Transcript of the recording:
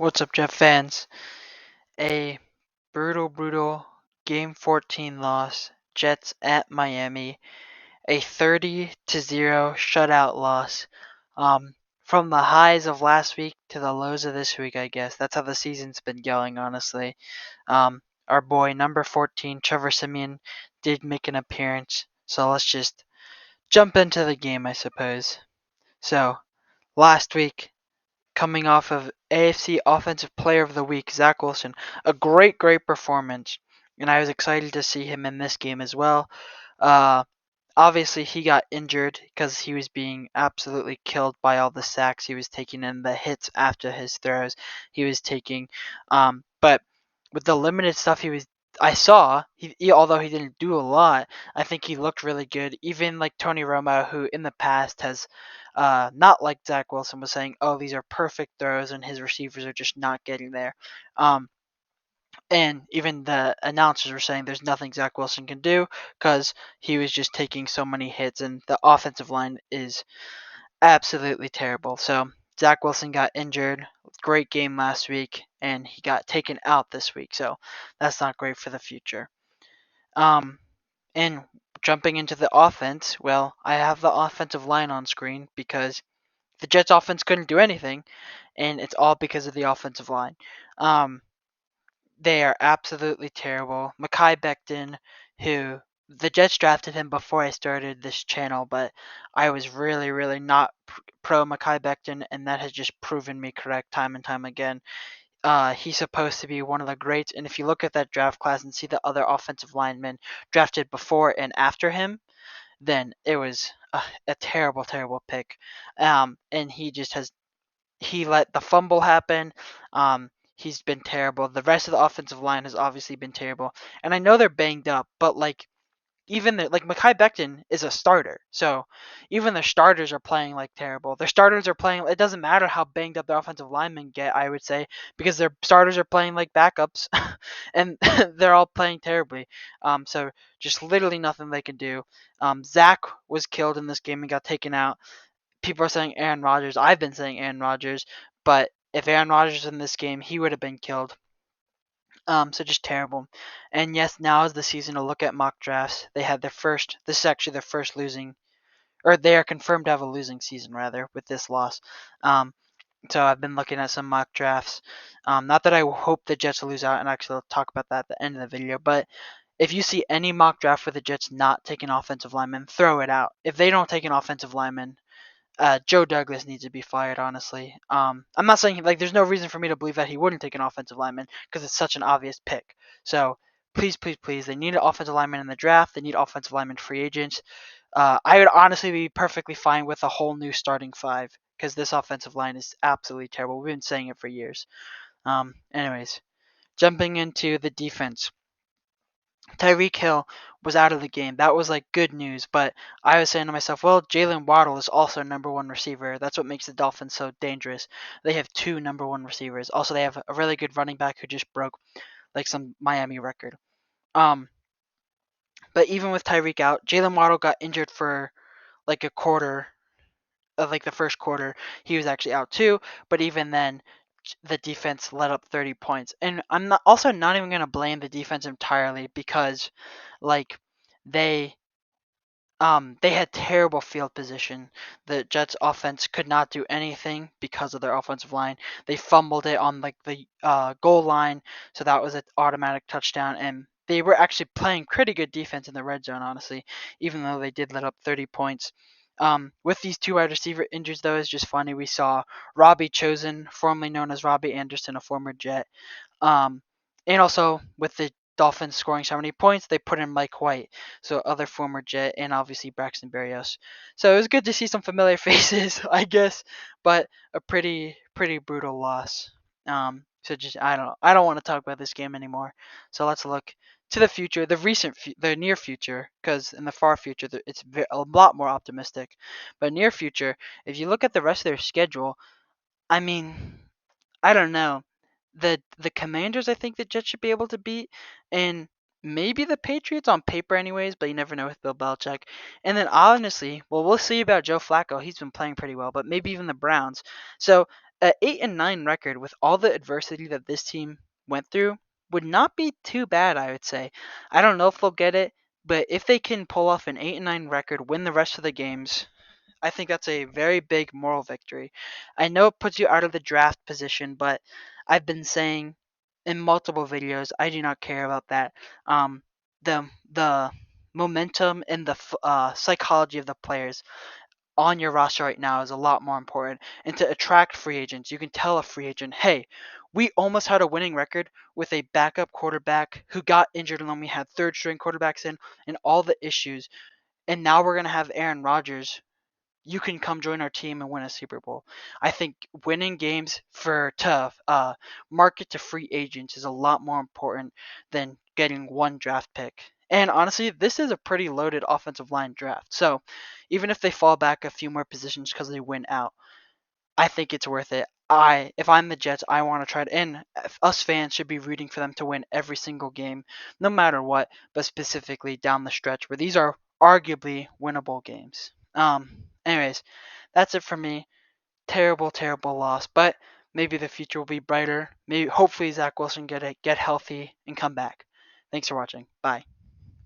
What's up, Jeff fans? A brutal Game 14 loss. Jets at Miami. A 30-0 shutout loss. From the highs of last week to the lows of this week, I guess. That's how the season's been going, honestly. Our boy, number 14, Trevor Siemian, did make an appearance. So let's just jump into the game, I suppose. So, last week, coming off of AFC Offensive Player of the Week, Zach Wilson. A great performance, and I was excited to see him in this game as well. Uh, Obviously, he got injured because he was being absolutely killed by all the sacks he was taking and the hits after his throws he was taking. But with the limited stuff I saw, although he didn't do a lot, I think he looked really good. Even like Tony Romo, who in the past has, not like Zach Wilson was saying, oh, these are perfect throws and his receivers are just not getting there. Um, and even the announcers were saying there's nothing Zach Wilson can do because he was just taking so many hits, and the offensive line is absolutely terrible. So Zach Wilson got injured. Great game last week, and he got taken out this week. So that's not great for the future. Um, and jumping into the offense, well, I have the offensive line on screen because the Jets offense couldn't do anything, and it's all because of the offensive line. Um, They are absolutely terrible. Mekhi Becton, who the Jets drafted him before I started this channel, but I was really not pro Mekhi Becton, and that has just proven me correct time and time again. He's supposed to be one of the greats, and if you look at that draft class and see the other offensive linemen drafted before and after him, then it was a terrible pick. And he let the fumble happen. He's been terrible. The rest of the offensive line has obviously been terrible. And I know they're banged up, but like Mekhi Becton is a starter. So even their starters are playing like terrible. Their starters are playing it doesn't matter how banged up their offensive linemen get, I would say, because their starters are playing like backups and they're all playing terribly. So just literally nothing they can do. Zack was killed in this game and got taken out. People are saying Aaron Rodgers. I've been saying Aaron Rodgers, but if Aaron Rodgers was in this game, he would have been killed. So just terrible. And yes, now is the season to look at mock drafts. They had their first. This is actually their first losing, or they are confirmed to have a losing season rather with this loss. Um, so I've been looking at some mock drafts. Not that I hope the Jets will lose out, and actually I'll talk about that at the end of the video. But if you see any mock draft with the Jets not taking offensive linemen, throw it out. If they don't take an offensive lineman, Joe Douglas needs to be fired, honestly. I'm not saying like there's no reason for me to believe that he wouldn't take an offensive lineman because it's such an obvious pick. So please, they need an offensive lineman in the draft. They need offensive lineman free agents. I would honestly be perfectly fine with a whole new starting five because this offensive line is absolutely terrible. We've been saying it for years. Anyways, jumping into the defense. Tyreek Hill was out of the game. That was like good news, but I was saying to myself, well, Jalen Waddle is also number one receiver. That's what makes the Dolphins so dangerous. They have two number one receivers. Also, they have a really good running back who just broke like some Miami record. Um, but even with Tyreek out, Jalen Waddle got injured for like a quarter of like the first quarter. He was actually out too, but even then, the defense let up 30 points. And I'm not even gonna blame the defense entirely because like they they had terrible field position. The Jets offense could not do anything because of their offensive line. They fumbled it on like the goal line, so that was an automatic touchdown. And they were actually playing pretty good defense in the red zone, honestly, even though they did let up 30 points. With these two wide receiver injuries, though, it's just funny. We saw Robbie Chosen, formerly known as Robbie Anderson, a former Jet, um, and also with the Dolphins scoring so many points, they put in Mike White, so other former Jet, and obviously Braxton Berrios. So it was good to see some familiar faces, I guess, but a pretty brutal loss. So just I don't want to talk about this game anymore. So let's look to the future, the near future, because in the far future it's a lot more optimistic. But near future, if you look at the rest of their schedule, I mean, I don't know. The Commanders, I think the Jets should be able to beat, and maybe the Patriots on paper, anyways. But you never know with Bill Belichick. And then honestly, well, we'll see about Joe Flacco. He's been playing pretty well, but maybe even the Browns. So a 8-9 record with all the adversity that this team went through would not be too bad, I would say. I don't know if they'll get it, but if they can pull off an 8-9 record, win the rest of the games, I think that's a very big moral victory. I know it puts you out of the draft position, but I've been saying in multiple videos I do not care about that. The momentum and the psychology of the players on your roster right now is a lot more important. And to attract free agents, you can tell a free agent, hey, we almost had a winning record with a backup quarterback who got injured, and then we had third string quarterbacks in and all the issues. And now we're going to have Aaron Rodgers. You can come join our team and win a Super Bowl. I think winning games to market to free agents is a lot more important than getting one draft pick. And honestly, this is a pretty loaded offensive line draft. So even if they fall back a few more positions because they win out, I think it's worth it. If I'm the Jets, I want to try to, and us fans should be rooting for them to win every single game, no matter what, but specifically down the stretch where these are arguably winnable games. Anyways, that's it for me. Terrible, terrible loss, but maybe the future will be brighter. Maybe, hopefully, Zach Wilson get healthy and come back. Thanks for watching. Bye.